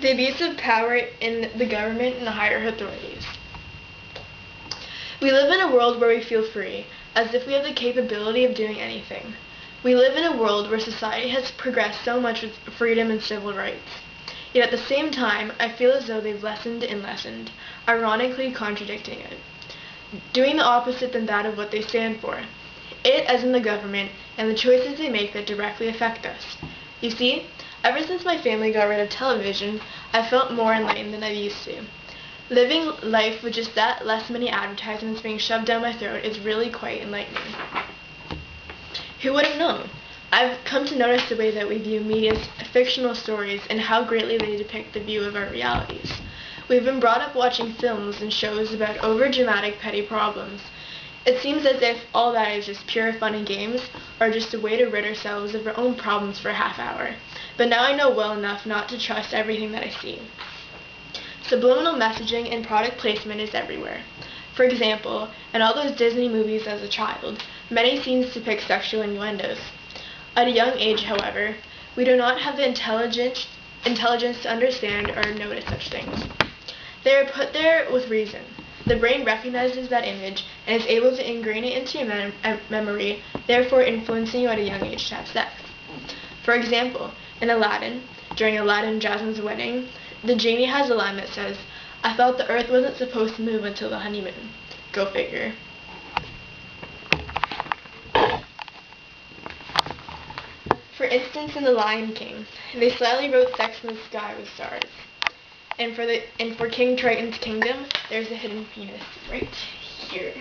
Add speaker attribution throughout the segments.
Speaker 1: The abuse of power in the government and the higher authorities. We live in a world where we feel free, as if we have the capability of doing anything. We live in a world where society has progressed so much with freedom and civil rights. Yet at the same time, I feel as though they've lessened and lessened, ironically contradicting it, doing the opposite than that of what they stand for. It, as in the government, and the choices they make that directly affect us. You see, ever since my family got rid of television, I felt more enlightened than I used to. Living life with just that less many advertisements being shoved down my throat is really quite enlightening. Who would have known? I've come to notice the way that we view media's fictional stories and how greatly they depict the view of our realities. We've been brought up watching films and shows about over-dramatic petty problems. It seems as if all that is just pure fun and games, or just a way to rid ourselves of our own problems for a half hour. But now I know well enough not to trust everything that I see. Subliminal messaging and product placement is everywhere. For example, in all those Disney movies as a child, many scenes depict sexual innuendos. At a young age, however, we do not have the intelligence to understand or notice such things. They are put there with reason. The brain recognizes that image and is able to ingrain it into your memory, therefore influencing you at a young age to have sex. For example, in Aladdin, during Aladdin and Jasmine's wedding, the genie has a line that says, "I thought the earth wasn't supposed to move until the honeymoon." Go figure. For instance, in The Lion King, they slyly wrote sex in the sky with stars. And for King Triton's kingdom, there's a hidden penis right here.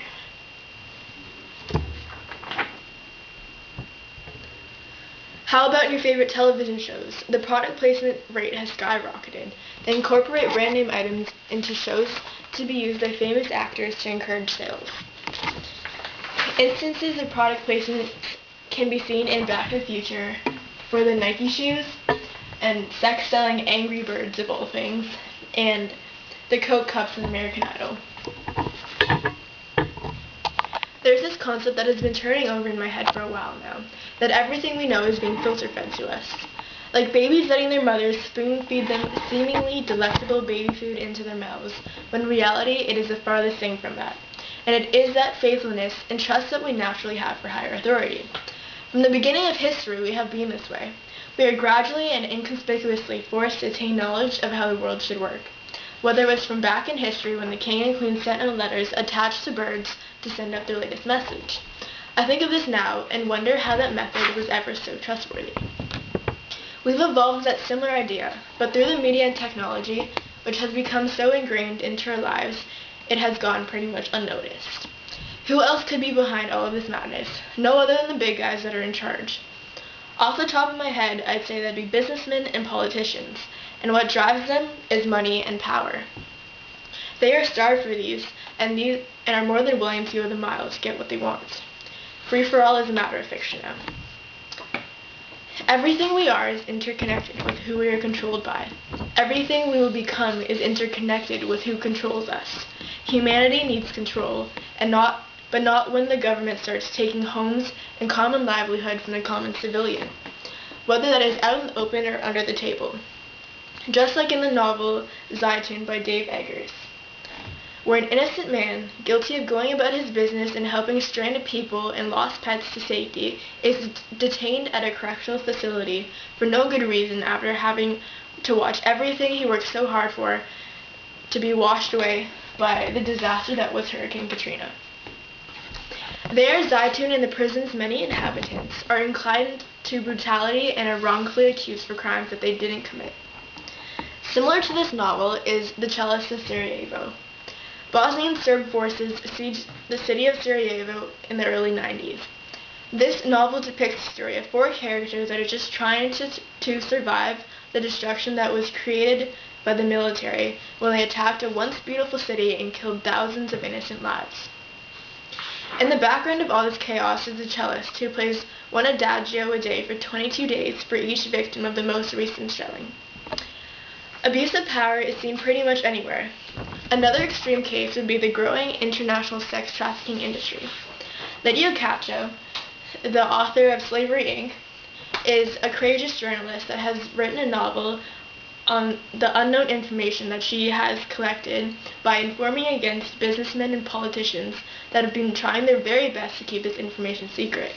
Speaker 1: How about your favorite television shows? The product placement rate has skyrocketed. They incorporate brand name items into shows to be used by famous actors to encourage sales. Instances of product placement can be seen in Back to the Future for the Nike shoes, and sex-selling Angry Birds of all things, and the Coke cups in American Idol. There's this concept that has been turning over in my head for a while now, that everything we know is being filter-fed to us. Like babies letting their mothers spoon-feed them seemingly delectable baby food into their mouths, when in reality it is the farthest thing from that. And it is that faithfulness and trust that we naturally have for higher authority. From the beginning of history, we have been this way. We are gradually and inconspicuously forced to attain knowledge of how the world should work. Whether it was from back in history when the king and queen sent out letters attached to birds to send out their latest message. I think of this now and wonder how that method was ever so trustworthy. We've evolved that similar idea, but through the media and technology, which has become so ingrained into our lives, it has gone pretty much unnoticed. Who else could be behind all of this madness? No other than the big guys that are in charge. Off the top of my head, I'd say that'd be businessmen and politicians, and what drives them is money and power. They are starved for these, and are more than willing to go the mile to get what they want. Free for all is a matter of fiction now. Everything we are is interconnected with who we are controlled by. Everything we will become is interconnected with who controls us. Humanity needs control, but not when the government starts taking homes and common livelihood from the common civilian, whether that is out in the open or under the table. Just like in the novel Zaytoun by Dave Eggers, where an innocent man, guilty of going about his business and helping stranded people and lost pets to safety, is detained at a correctional facility for no good reason after having to watch everything he worked so hard for to be washed away by the disaster that was Hurricane Katrina. There, Zaytoun and the prison's many inhabitants are inclined to brutality and are wrongfully accused for crimes that they didn't commit. Similar to this novel is The Cellist of Sarajevo. Bosnian Serb forces sieged the city of Sarajevo in the early 90s. This novel depicts the story of four characters that are just trying to survive the destruction that was created by the military when they attacked a once beautiful city and killed thousands of innocent lives. In the background of all this chaos is a cellist who plays one adagio a day for 22 days for each victim of the most recent shelling. Abuse of power is seen pretty much anywhere. Another extreme case would be the growing international sex trafficking industry. Lydia Cacho, the author of Slavery Inc., is a courageous journalist that has written a novel on the unknown information that she has collected by informing against businessmen and politicians that have been trying their very best to keep this information secret.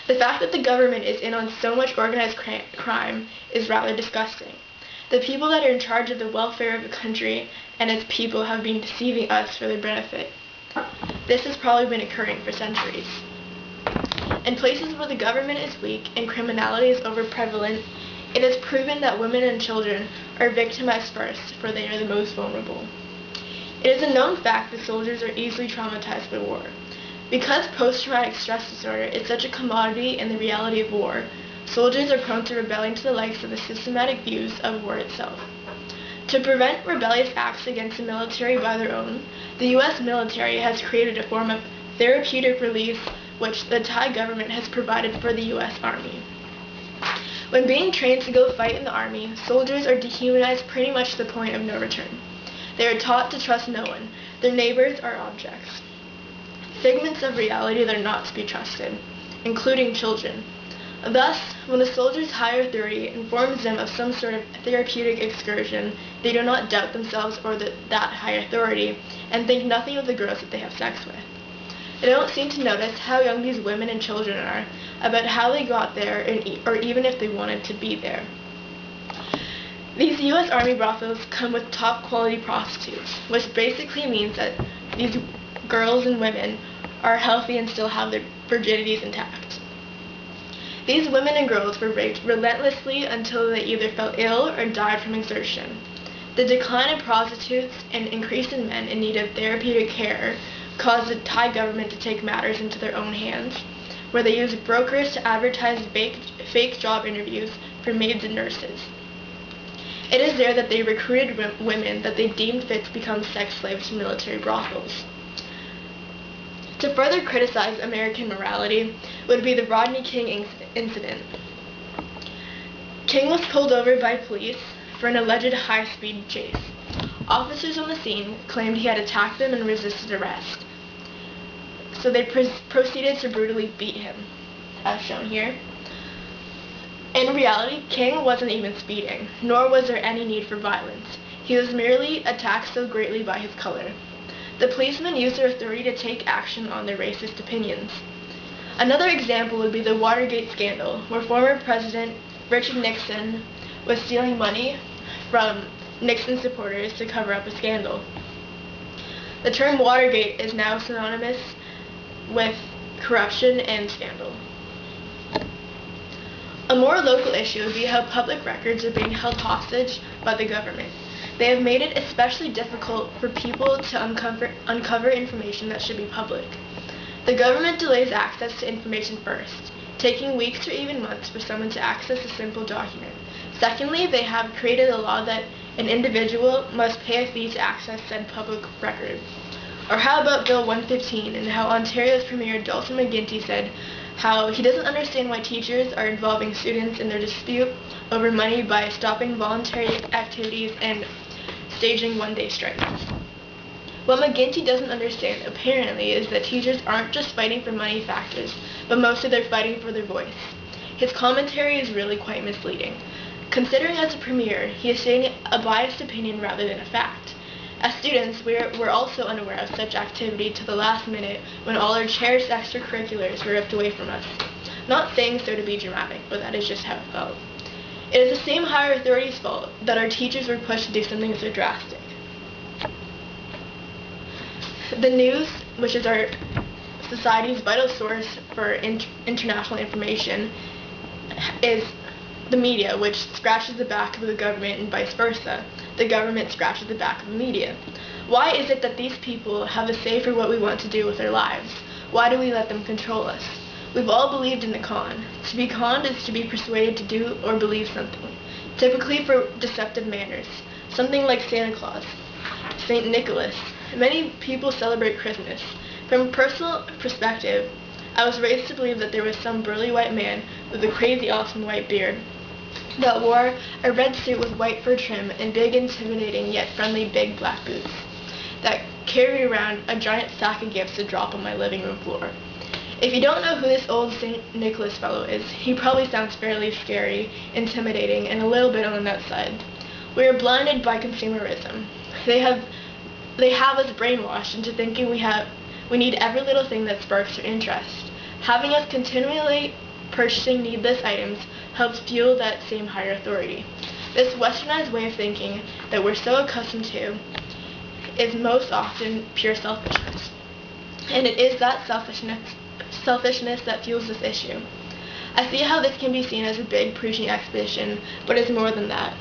Speaker 1: The fact that the government is in on so much organized crime is rather disgusting. The people that are in charge of the welfare of the country and its people have been deceiving us for their benefit. This has probably been occurring for centuries. In places where the government is weak and criminality is overprevalent, it is proven that women and children are victimized first, for they are the most vulnerable. It is a known fact that soldiers are easily traumatized by war. Because post-traumatic stress disorder is such a commodity in the reality of war, soldiers are prone to rebelling to the likes of the systematic views of war itself. To prevent rebellious acts against the military by their own, the U.S. military has created a form of therapeutic release which the Thai government has provided for the U.S. Army. When being trained to go fight in the Army, soldiers are dehumanized pretty much to the point of no return. They are taught to trust no one. Their neighbors are objects, figments of reality that are not to be trusted, including children. Thus, when the soldier's higher authority informs them of some sort of therapeutic excursion, they do not doubt themselves or that high authority, and think nothing of the girls that they have sex with. They don't seem to notice how young these women and children are, about how they got there, or even if they wanted to be there. These U.S. Army brothels come with top quality prostitutes, which basically means that these girls and women are healthy and still have their virginities intact. These women and girls were raped relentlessly until they either fell ill or died from exertion. The decline in prostitutes and increase in men in need of therapeutic care caused the Thai government to take matters into their own hands, where they used brokers to advertise fake job interviews for maids and nurses. It is there that they recruited women that they deemed fit to become sex slaves to military brothels. To further criticize American morality would be the Rodney King incident. King was pulled over by police for an alleged high-speed chase. Officers on the scene claimed he had attacked them and resisted arrest, so they proceeded to brutally beat him, as shown here. In reality, King wasn't even speeding, nor was there any need for violence. He was merely attacked so greatly by his color. The policemen used their authority to take action on their racist opinions. Another example would be the Watergate scandal, where former President Richard Nixon was stealing money from Nixon supporters to cover up a scandal. The term Watergate is now synonymous with corruption and scandal. A more local issue would be how public records are being held hostage by the government. They have made it especially difficult for people to uncover information that should be public. The government delays access to information first, taking weeks or even months for someone to access a simple document. Secondly, they have created a law that an individual must pay a fee to access said public record. Or how about Bill 115 and how Ontario's Premier Dalton McGuinty said how he doesn't understand why teachers are involving students in their dispute over money by stopping voluntary activities and staging one-day strikes. What McGuinty doesn't understand, apparently, is that teachers aren't just fighting for money factors, but mostly they're fighting for their voice. His commentary is really quite misleading. Considering as a premier, he is stating a biased opinion rather than a fact. As students, we're also unaware of such activity to the last minute when all our cherished extracurriculars were ripped away from us. Not saying so to be dramatic, but that is just how it felt. It is the same higher authority's fault that our teachers were pushed to do something so drastic. The news, which is our society's vital source for international information, is the media, which scratches the back of the government and vice versa. The government scratches the back of the media. Why is it that these people have a say for what we want to do with our lives? Why do we let them control us? We've all believed in the con. To be conned is to be persuaded to do or believe something, typically for deceptive manners, something like Santa Claus, St. Nicholas. Many people celebrate Christmas. From a personal perspective, I was raised to believe that there was some burly white man with a crazy awesome white beard that wore a red suit with white fur trim and big intimidating yet friendly big black boots that carried around a giant sack of gifts to drop on my living room floor. If you don't know who this old St. Nicholas fellow is, he probably sounds fairly scary, intimidating, and a little bit on the nuts side. We are blinded by consumerism. They have us brainwashed into thinking we need every little thing that sparks our interest. Having us continually purchasing needless items helps fuel that same higher authority. This westernized way of thinking that we're so accustomed to is most often pure selfishness. And it is that selfishness that fuels this issue. I see how this can be seen as a big preaching expedition, but it's more than that.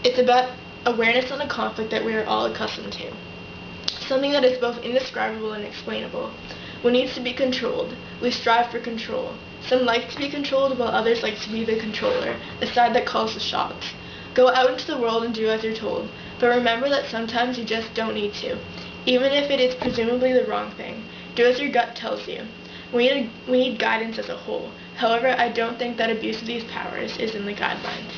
Speaker 1: It's about awareness on a conflict that we are all accustomed to. Something that is both indescribable and explainable. What needs to be controlled. We strive for control. Some like to be controlled while others like to be the controller, the side that calls the shots. Go out into the world and do as you're told, but remember that sometimes you just don't need to, even if it is presumably the wrong thing. Do as your gut tells you. We need guidance as a whole. However, I don't think that abuse of these powers is in the guidelines.